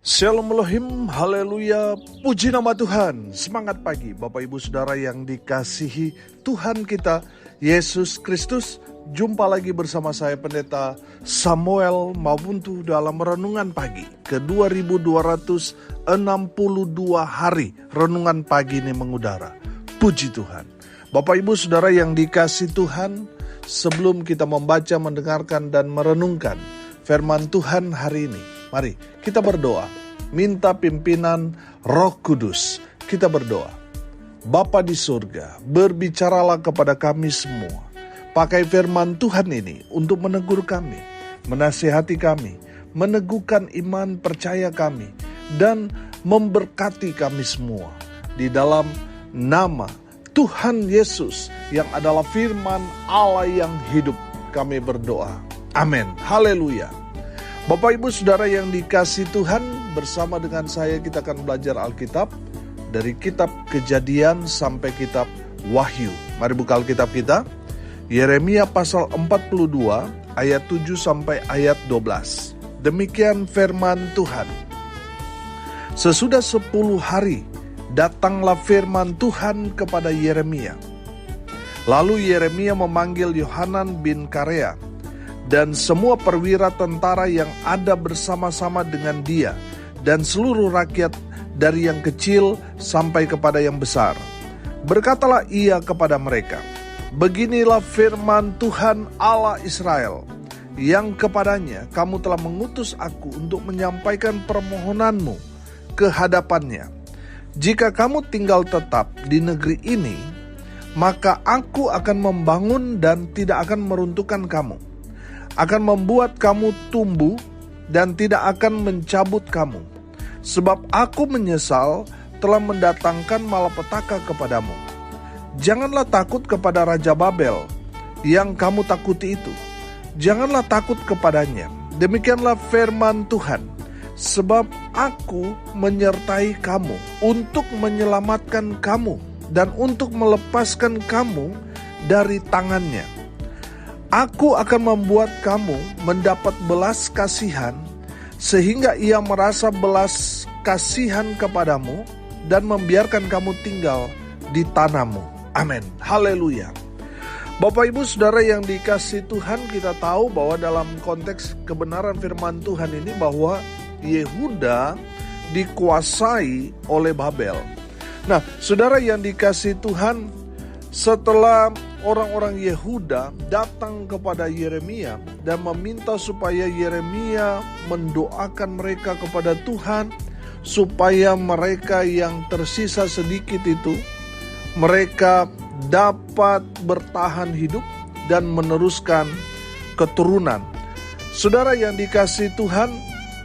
Shalom Elohim, haleluya, puji nama Tuhan. Semangat pagi Bapak Ibu Saudara yang dikasihi Tuhan kita Yesus Kristus. Jumpa lagi bersama saya Pendeta Samuel Mabuntu dalam Renungan Pagi ke 2262 hari Renungan Pagi ini mengudara. Puji Tuhan. Bapak Ibu Saudara yang dikasihi Tuhan, sebelum kita membaca, mendengarkan dan merenungkan firman Tuhan hari ini, mari kita berdoa, minta pimpinan Roh Kudus. Kita berdoa. Bapa di surga, berbicaralah kepada kami semua. Pakai firman Tuhan ini untuk menegur kami, menasihati kami, meneguhkan iman percaya kami, dan memberkati kami semua. Di dalam nama Tuhan Yesus yang adalah firman Allah yang hidup, kami berdoa. Amin. Haleluya. Bapak Ibu Saudara yang dikasihi Tuhan, bersama dengan saya kita akan belajar Alkitab dari kitab Kejadian sampai kitab Wahyu. Mari buka Alkitab kita. Yeremia pasal 42 ayat 7 sampai ayat 12. Demikian firman Tuhan. Sesudah 10 hari datanglah firman Tuhan kepada Yeremia. Lalu Yeremia memanggil Yohanan bin Karea dan semua perwira tentara yang ada bersama-sama dengan dia, dan seluruh rakyat dari yang kecil sampai kepada yang besar. Berkatalah ia kepada mereka, beginilah firman Tuhan Allah Israel, yang kepadanya kamu telah mengutus aku untuk menyampaikan permohonanmu ke hadapannya. Jika kamu tinggal tetap di negeri ini, maka aku akan membangun dan tidak akan meruntuhkan kamu, akan membuat kamu tumbuh dan tidak akan mencabut kamu. Sebab aku menyesal telah mendatangkan malapetaka kepadamu. Janganlah takut kepada Raja Babel yang kamu takuti itu. Janganlah takut kepadanya. Demikianlah firman Tuhan. Sebab aku menyertai kamu untuk menyelamatkan kamu dan untuk melepaskan kamu dari tangannya. Aku akan membuat kamu mendapat belas kasihan, sehingga ia merasa belas kasihan kepadamu dan membiarkan kamu tinggal di tanahmu. Amin. Haleluya. Bapak Ibu Saudara yang dikasihi Tuhan, kita tahu bahwa dalam konteks kebenaran firman Tuhan ini bahwa Yehuda dikuasai oleh Babel. Nah, saudara yang dikasihi Tuhan, setelah orang-orang Yehuda datang kepada Yeremia dan meminta supaya Yeremia mendoakan mereka kepada Tuhan, supaya mereka yang tersisa sedikit itu, mereka dapat bertahan hidup dan meneruskan keturunan. Saudara yang dikasihi Tuhan,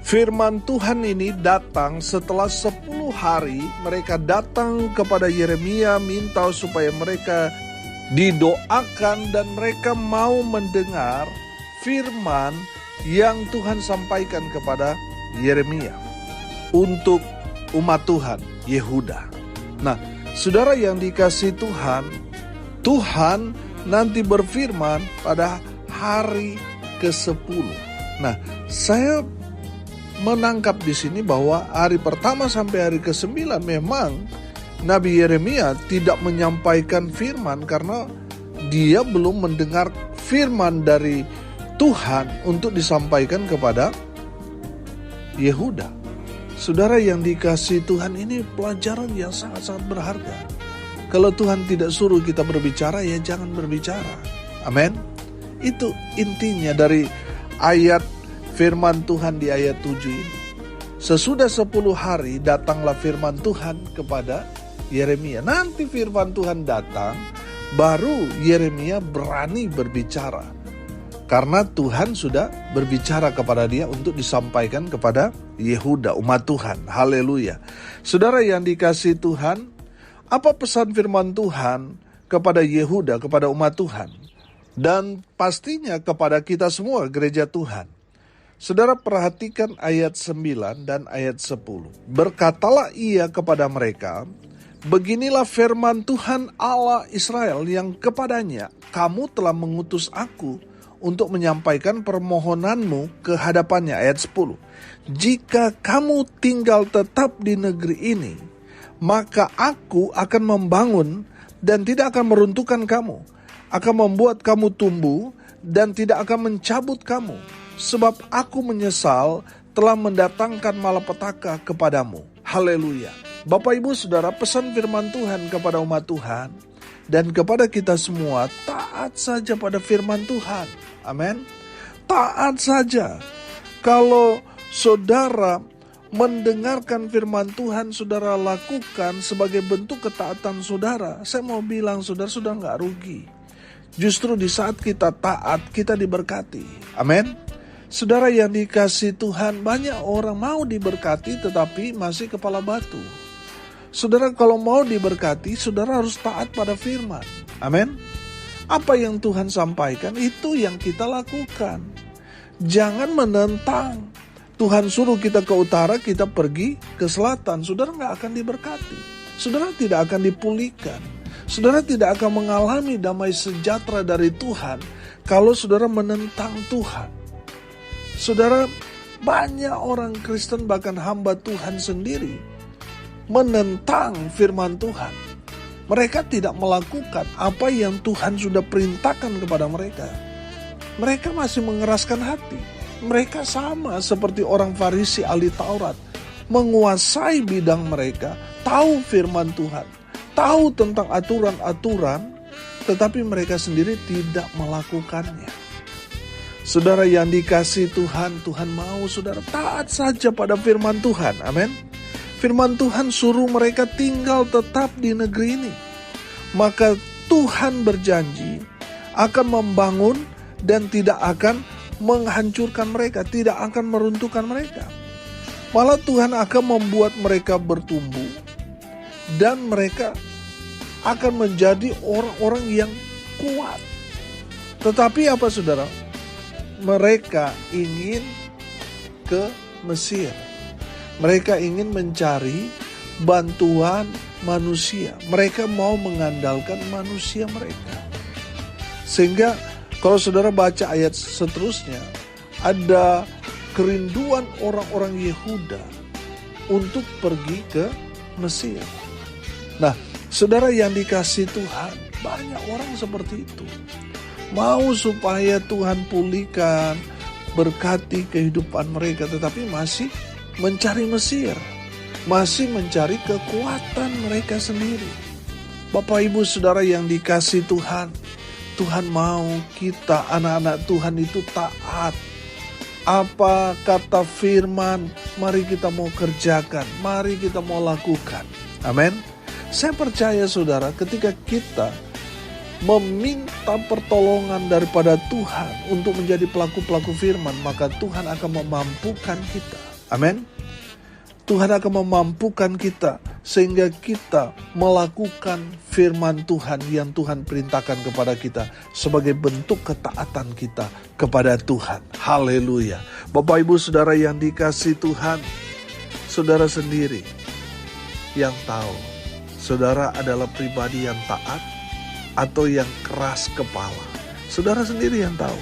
firman Tuhan ini datang setelah 10 hari mereka datang kepada Yeremia minta supaya mereka didoakan dan mereka mau mendengar firman yang Tuhan sampaikan kepada Yeremia untuk umat Tuhan Yehuda. Nah, saudara yang dikasihi Tuhan, Tuhan nanti berfirman pada hari ke-10. Nah, saya menangkap di sini bahwa hari pertama sampai hari ke-9 memang Nabi Yeremia tidak menyampaikan firman karena dia belum mendengar firman dari Tuhan untuk disampaikan kepada Yehuda. Saudara yang dikasihi Tuhan, ini pelajaran yang sangat-sangat berharga. Kalau Tuhan tidak suruh kita berbicara, ya jangan berbicara. Amin. Itu intinya dari ayat firman Tuhan di ayat 7 ini. Sesudah 10 hari datanglah firman Tuhan kepada Yeremia. Nanti firman Tuhan datang, baru Yeremia berani berbicara. Karena Tuhan sudah berbicara kepada dia untuk disampaikan kepada Yehuda, umat Tuhan. Haleluya. Saudara yang dikasihi Tuhan, apa pesan firman Tuhan kepada Yehuda, kepada umat Tuhan? Dan pastinya kepada kita semua, gereja Tuhan. Saudara perhatikan ayat 9 dan ayat 10. Berkatalah ia kepada mereka, beginilah firman Tuhan Allah Israel yang kepadanya kamu telah mengutus aku untuk menyampaikan permohonanmu ke hadapannya. Ayat 10. Jika kamu tinggal tetap di negeri ini, maka aku akan membangun dan tidak akan meruntuhkan kamu, akan membuat kamu tumbuh dan tidak akan mencabut kamu, sebab aku menyesal telah mendatangkan malapetaka kepadamu. Haleluya. Bapak Ibu Saudara, pesan firman Tuhan kepada umat Tuhan dan kepada kita semua, taat saja pada firman Tuhan. Amin. Taat saja. Kalau saudara mendengarkan firman Tuhan, saudara lakukan sebagai bentuk ketaatan saudara, saya mau bilang saudara sudah gak rugi. Justru di saat kita taat, kita diberkati. Amin. Saudara yang dikasih Tuhan, banyak orang mau diberkati tetapi masih kepala batu. Saudara kalau mau diberkati, saudara harus taat pada firman. Amin. Apa yang Tuhan sampaikan, itu yang kita lakukan. Jangan menentang. Tuhan suruh kita ke utara, kita pergi ke selatan. Saudara gak akan diberkati. Saudara tidak akan dipulihkan. Saudara tidak akan mengalami damai sejahtera dari Tuhan kalau saudara menentang Tuhan. Saudara, banyak orang Kristen bahkan hamba Tuhan sendiri menentang firman Tuhan. Mereka tidak melakukan apa yang Tuhan sudah perintahkan kepada mereka. Mereka masih mengeraskan hati. Mereka sama seperti orang Farisi ahli Taurat, menguasai bidang mereka, tahu firman Tuhan, tahu tentang aturan-aturan, tetapi mereka sendiri tidak melakukannya. Saudara yang dikasih Tuhan, Tuhan mau saudara taat saja pada firman Tuhan. Amin. Firman Tuhan suruh mereka tinggal tetap di negeri ini. Maka Tuhan berjanji akan membangun dan tidak akan menghancurkan mereka, tidak akan meruntuhkan mereka. Malah Tuhan akan membuat mereka bertumbuh dan mereka akan menjadi orang-orang yang kuat. Tetapi apa saudara? Mereka ingin ke Mesir. Mereka ingin mencari bantuan manusia. Mereka mau mengandalkan manusia mereka. Sehingga kalau saudara baca ayat seterusnya, ada kerinduan orang-orang Yehuda untuk pergi ke Mesir. Nah, saudara yang dikasih Tuhan, banyak orang seperti itu. Mau supaya Tuhan pulihkan, berkati kehidupan mereka, tetapi masih mencari Mesir. Masih mencari kekuatan mereka sendiri. Bapak Ibu Saudara yang dikasih Tuhan, Tuhan mau kita anak-anak Tuhan itu taat. Apa kata firman, mari kita mau kerjakan, mari kita mau lakukan. Amin. Saya percaya saudara, ketika kita meminta pertolongan daripada Tuhan untuk menjadi pelaku-pelaku firman, maka Tuhan akan memampukan kita. Amin. Tuhan akan memampukan kita sehingga kita melakukan firman Tuhan yang Tuhan perintahkan kepada kita sebagai bentuk ketaatan kita kepada Tuhan. Haleluya. Bapak Ibu Saudara yang dikasih Tuhan, saudara sendiri yang tahu saudara adalah pribadi yang taat atau yang keras kepala. Saudara sendiri yang tahu.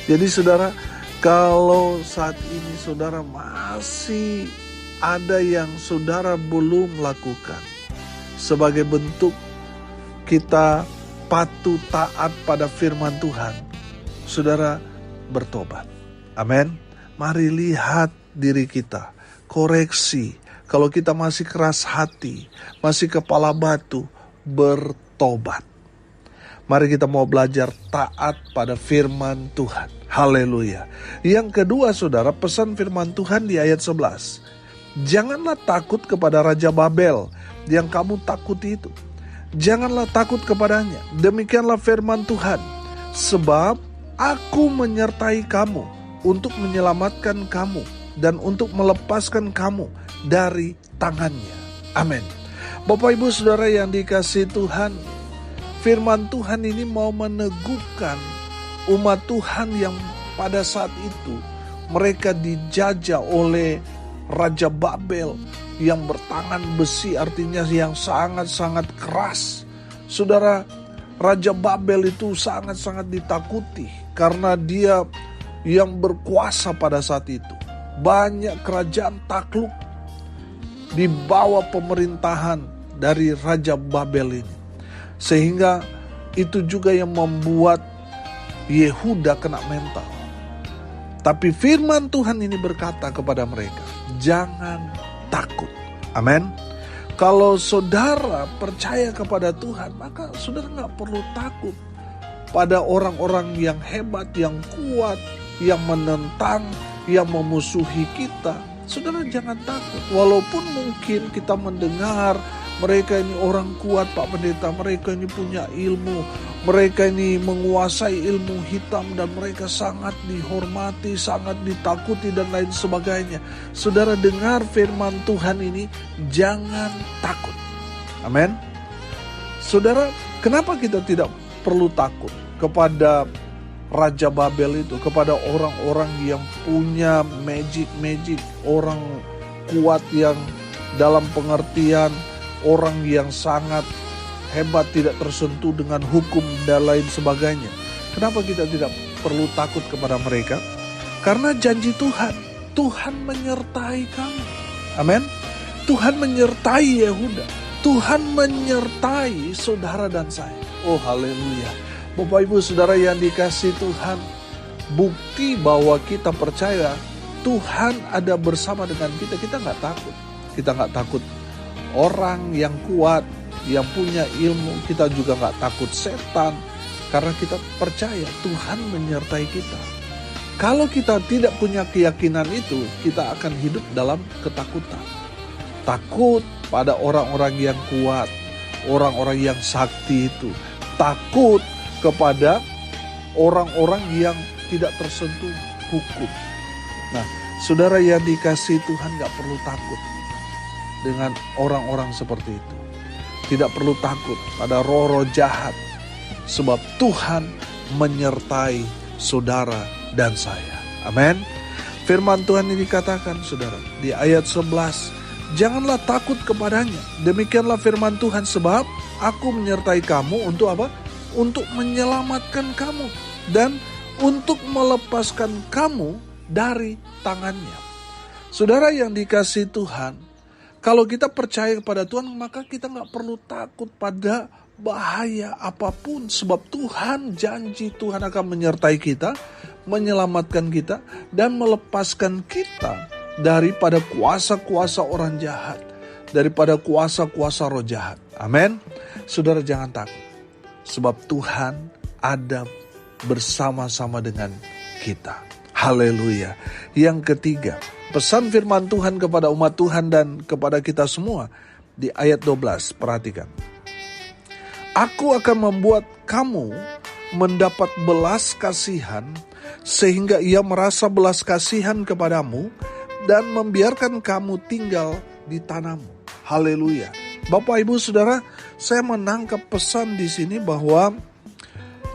Jadi saudara, kalau saat ini saudara masih ada yang saudara belum lakukan, sebagai bentuk kita patuh taat pada firman Tuhan, saudara bertobat. Amin. Mari lihat diri kita, koreksi. Kalau kita masih keras hati, masih kepala batu, bertobat. Mari kita mau belajar taat pada firman Tuhan. Haleluya. Yang kedua saudara, pesan firman Tuhan di ayat 11. Janganlah takut kepada Raja Babel yang kamu takuti itu. Janganlah takut kepadanya. Demikianlah firman Tuhan. Sebab aku menyertai kamu untuk menyelamatkan kamu dan untuk melepaskan kamu dari tangannya. Amin. Bapak Ibu Saudara yang dikasih Tuhan, firman Tuhan ini mau meneguhkan umat Tuhan yang pada saat itu mereka dijajah oleh Raja Babel yang bertangan besi, artinya yang sangat-sangat keras. Saudara, Raja Babel itu sangat-sangat ditakuti karena dia yang berkuasa pada saat itu. Banyak kerajaan takluk di bawah pemerintahan dari Raja Babel ini. Sehingga itu juga yang membuat Yehuda kena mental. Tapi firman Tuhan ini berkata kepada mereka, jangan takut. Amin. Kalau saudara percaya kepada Tuhan, maka saudara gak perlu takut pada orang-orang yang hebat, yang kuat, yang menentang, yang memusuhi kita. Saudara jangan takut. Walaupun mungkin kita mendengar mereka ini orang kuat Pak Pendeta, mereka ini punya ilmu, mereka ini menguasai ilmu hitam dan mereka sangat dihormati, sangat ditakuti dan lain sebagainya. Saudara dengar firman Tuhan ini, jangan takut. Amin. Saudara, kenapa kita tidak perlu takut kepada Raja Babel itu, kepada orang-orang yang punya magic, orang kuat yang dalam pengertian orang yang sangat hebat, tidak tersentuh dengan hukum dan lain sebagainya. Kenapa kita tidak perlu takut kepada mereka? Karena janji Tuhan, Tuhan menyertai kamu. Amin. Tuhan menyertai Yehuda, Tuhan menyertai saudara dan saya. Oh haleluya. Bapak Ibu Saudara yang dikasihi Tuhan, bukti bahwa kita percaya Tuhan ada bersama dengan kita, kita gak takut. Kita gak takut orang yang kuat, yang punya ilmu, kita juga gak takut setan, karena kita percaya Tuhan menyertai kita. Kalau kita tidak punya keyakinan itu, kita akan hidup dalam ketakutan. Takut pada orang-orang yang kuat, orang-orang yang sakti itu. Takut kepada orang-orang yang tidak tersentuh hukum. Nah, saudara yang dikasihi Tuhan gak perlu takut dengan orang-orang seperti itu. Tidak perlu takut pada roh-roh jahat, sebab Tuhan menyertai saudara dan saya. Amin. Firman Tuhan ini dikatakan saudara di ayat 11, janganlah takut kepadanya. Demikianlah firman Tuhan, sebab aku menyertai kamu untuk apa? Untuk menyelamatkan kamu dan untuk melepaskan kamu dari tangannya. Saudara yang dikasihi Tuhan, kalau kita percaya kepada Tuhan, maka kita gak perlu takut pada bahaya apapun. Sebab Tuhan janji, Tuhan akan menyertai kita, menyelamatkan kita, dan melepaskan kita daripada kuasa-kuasa orang jahat, daripada kuasa-kuasa roh jahat. Amin. Saudara jangan takut, sebab Tuhan ada bersama-sama dengan kita. Haleluya. Yang ketiga, pesan firman Tuhan kepada umat Tuhan dan kepada kita semua di ayat 12, perhatikan. Aku akan membuat kamu mendapat belas kasihan sehingga ia merasa belas kasihan kepadamu dan membiarkan kamu tinggal di tanahmu. Haleluya. Bapak Ibu Saudara, saya menangkap pesan di sini bahwa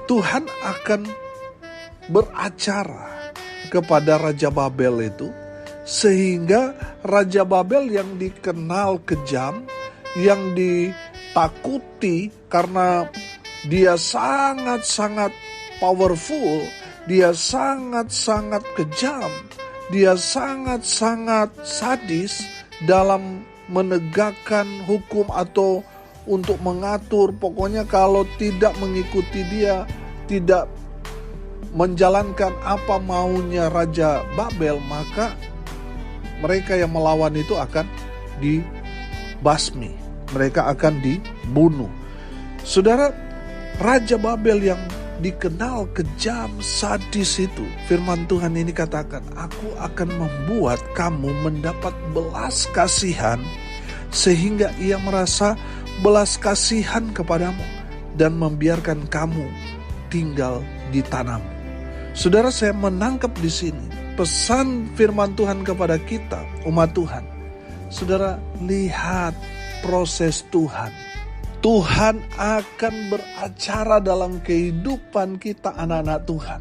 Tuhan akan beracara kepada Raja Babel itu, sehingga Raja Babel yang dikenal kejam, yang ditakuti karena dia sangat-sangat powerful, dia sangat-sangat kejam, dia sangat-sangat sadis dalam menegakkan hukum atau untuk mengatur. Pokoknya kalau tidak mengikuti dia, tidak menjalankan apa maunya Raja Babel, maka mereka yang melawan itu akan dibasmi, mereka akan dibunuh. Saudara, Raja Babel yang dikenal kejam, sadis itu, firman Tuhan ini katakan, aku akan membuat kamu mendapat belas kasihan sehingga ia merasa belas kasihan kepadamu dan membiarkan kamu tinggal di tanahmu. Saudara, saya menangkap di sini pesan firman Tuhan kepada kita, umat Tuhan. Saudara, lihat proses Tuhan. Tuhan akan beracara dalam kehidupan kita, anak-anak Tuhan.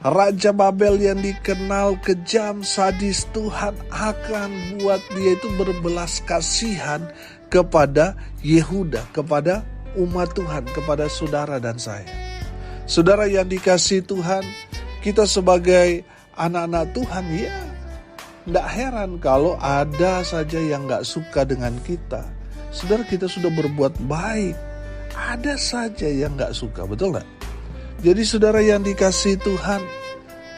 Raja Babel yang dikenal kejam, sadis, Tuhan akan buat dia itu berbelas kasihan kepada Yehuda, kepada umat Tuhan, kepada saudara dan saya. Saudara yang dikasihi Tuhan, kita sebagai anak-anak Tuhan, ya tidak heran kalau ada saja yang gak suka dengan kita. Saudara, kita sudah berbuat baik, ada saja yang gak suka, betul gak? Jadi saudara yang dikasihi Tuhan,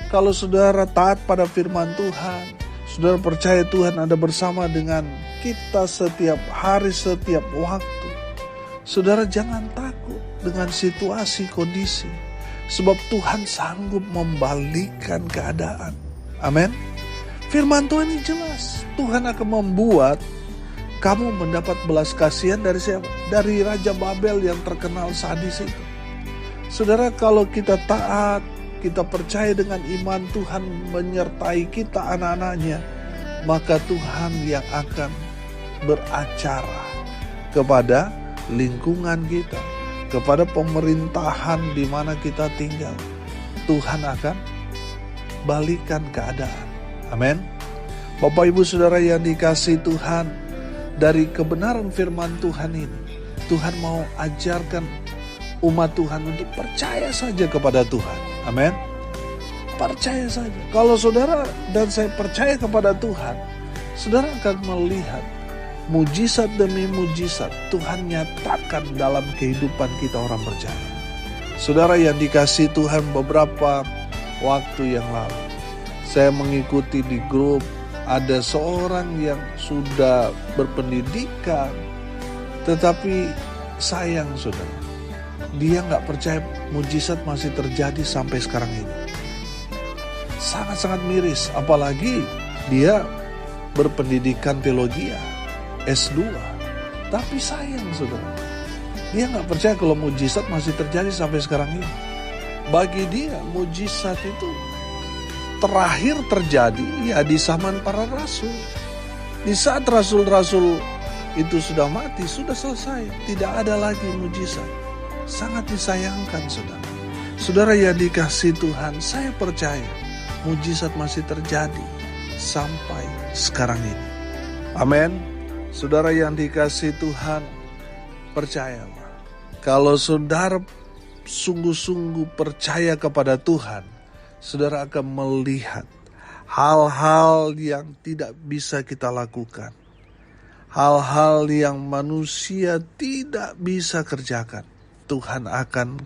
kalau saudara taat pada firman Tuhan, saudara percaya Tuhan ada bersama dengan kita setiap hari, setiap waktu. Saudara jangan takut dengan situasi, kondisi. Sebab Tuhan sanggup membalikkan keadaan. Amin. Firman Tuhan ini jelas. Tuhan akan membuat kamu mendapat belas kasihan dari siapa? Dari Raja Babel yang terkenal sadis itu. Saudara, kalau kita taat, kita percaya dengan iman Tuhan menyertai kita anak-anaknya, maka Tuhan yang akan beracara kepada lingkungan kita, kepada pemerintahan di mana kita tinggal. Tuhan akan balikan keadaan. Amin. Bapak Ibu Saudara yang dikasihi Tuhan, dari kebenaran firman Tuhan ini, Tuhan mau ajarkan umat Tuhan untuk percaya saja kepada Tuhan. Amin. Percaya saja. Kalau saudara dan saya percaya kepada Tuhan, saudara akan melihat mujizat demi mujizat Tuhan nyatakan dalam kehidupan kita orang percaya. Saudara yang dikasihi Tuhan, beberapa waktu yang lalu saya mengikuti di grup, ada seorang yang sudah berpendidikan, tetapi sayang saudara, dia gak percaya mujizat masih terjadi sampai sekarang ini. Sangat-sangat miris, apalagi dia berpendidikan teologi S2. Tapi sayang saudara, dia gak percaya kalau mujizat masih terjadi sampai sekarang ini. Bagi dia mujizat itu terakhir terjadi ya di zaman para rasul. Di saat rasul-rasul itu sudah mati, sudah selesai, tidak ada lagi mujizat. Sangat disayangkan saudara. Saudara yang dikasihi Tuhan, saya percaya mujizat masih terjadi sampai sekarang ini. Amin. Saudara yang dikasihi Tuhan, percayalah, kalau saudara sungguh-sungguh percaya kepada Tuhan, saudara akan melihat hal-hal yang tidak bisa kita lakukan. Hal-hal yang manusia tidak bisa kerjakan. Tuhan akan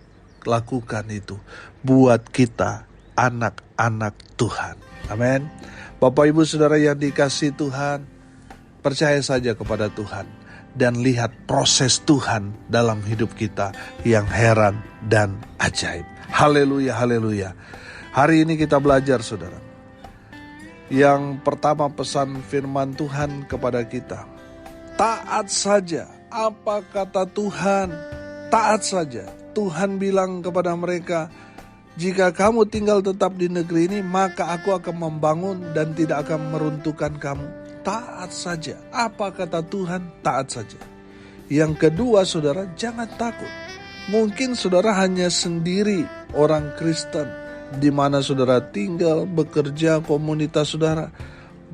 lakukan itu buat kita, anak-anak Tuhan. Amin. Bapak Ibu Saudara yang dikasihi Tuhan, percaya saja kepada Tuhan dan lihat proses Tuhan dalam hidup kita yang heran dan ajaib. Haleluya, haleluya. Hari ini kita belajar saudara. Yang pertama, pesan firman Tuhan kepada kita. Taat saja apa kata Tuhan. Taat saja. Tuhan bilang kepada mereka, jika kamu tinggal tetap di negeri ini, maka aku akan membangun dan tidak akan meruntuhkan kamu. Taat saja. Apa kata Tuhan? Taat saja. Yang kedua saudara, jangan takut. Mungkin saudara hanya sendiri orang Kristen, di mana saudara tinggal, bekerja, komunitas saudara.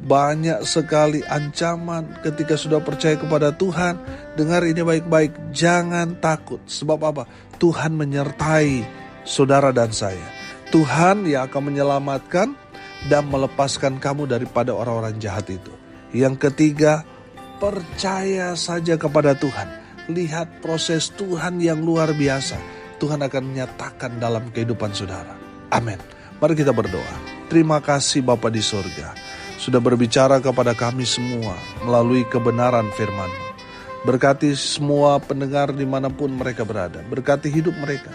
Banyak sekali ancaman ketika sudah percaya kepada Tuhan. Dengar ini baik-baik, jangan takut. Sebab apa? Tuhan menyertai saudara dan saya. Tuhan yang akan menyelamatkan dan melepaskan kamu daripada orang-orang jahat itu. Yang ketiga, percaya saja kepada Tuhan. Lihat proses Tuhan yang luar biasa. Tuhan akan menyatakan dalam kehidupan saudara. Amin. Mari kita berdoa. Terima kasih Bapa di surga, sudah berbicara kepada kami semua melalui kebenaran firman-Mu. Berkati semua pendengar dimanapun mereka berada. Berkati hidup mereka.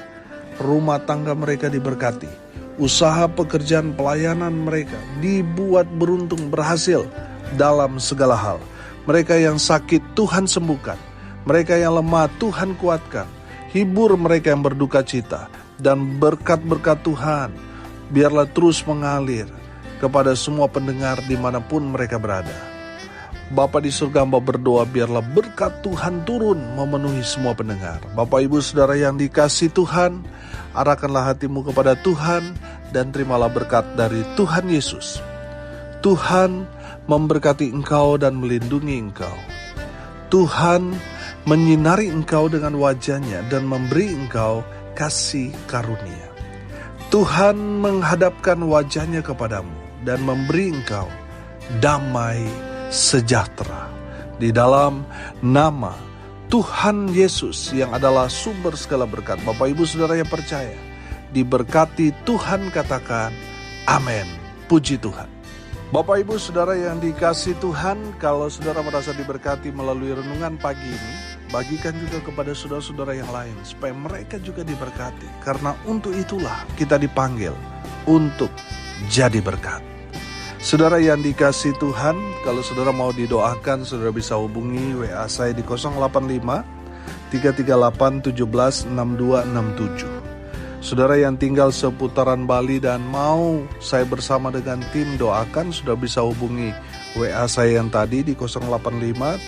Rumah tangga mereka diberkati. Usaha, pekerjaan, pelayanan mereka dibuat beruntung, berhasil dalam segala hal. Mereka yang sakit Tuhan sembuhkan. Mereka yang lemah Tuhan kuatkan. Hibur mereka yang berduka cita. Dan berkat-berkat Tuhan biarlah terus mengalir kepada semua pendengar dimanapun mereka berada. Bapa di surga, hamba berdoa biarlah berkat Tuhan turun memenuhi semua pendengar. Bapak Ibu Saudara yang dikasihi Tuhan, arahkanlah hatimu kepada Tuhan dan terimalah berkat dari Tuhan Yesus. Tuhan memberkati engkau dan melindungi engkau. Tuhan menyinari engkau dengan wajah-Nya dan memberi engkau kasih karunia. Tuhan menghadapkan wajahnya kepadamu dan memberi engkau damai sejahtera. Di dalam nama Tuhan Yesus yang adalah sumber segala berkat, Bapak Ibu Saudara yang percaya, diberkati Tuhan, katakan amin. Puji Tuhan. Bapak Ibu Saudara yang dikasih Tuhan, kalau saudara merasa diberkati melalui renungan pagi ini, bagikan juga kepada saudara-saudara yang lain supaya mereka juga diberkati. Karena untuk itulah kita dipanggil untuk jadi berkat. Saudara yang dikasih Tuhan, kalau saudara mau didoakan, saudara bisa hubungi WA saya di 085 338 17 6267. Saudara yang tinggal seputaran Bali dan mau saya bersama dengan tim doakan, sudah bisa hubungi WA saya yang tadi di 085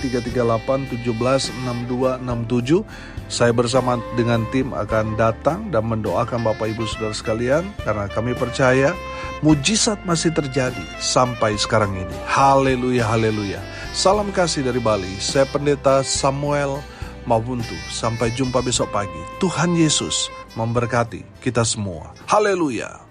338 17 6267. Saya bersama dengan tim akan datang dan mendoakan Bapak Ibu Saudara sekalian, karena kami percaya mujizat masih terjadi sampai sekarang ini. Haleluya, haleluya. Salam kasih dari Bali. Saya Pendeta Samuel Mawuntu. Sampai jumpa besok pagi. Tuhan Yesus memberkati kita semua. Haleluya.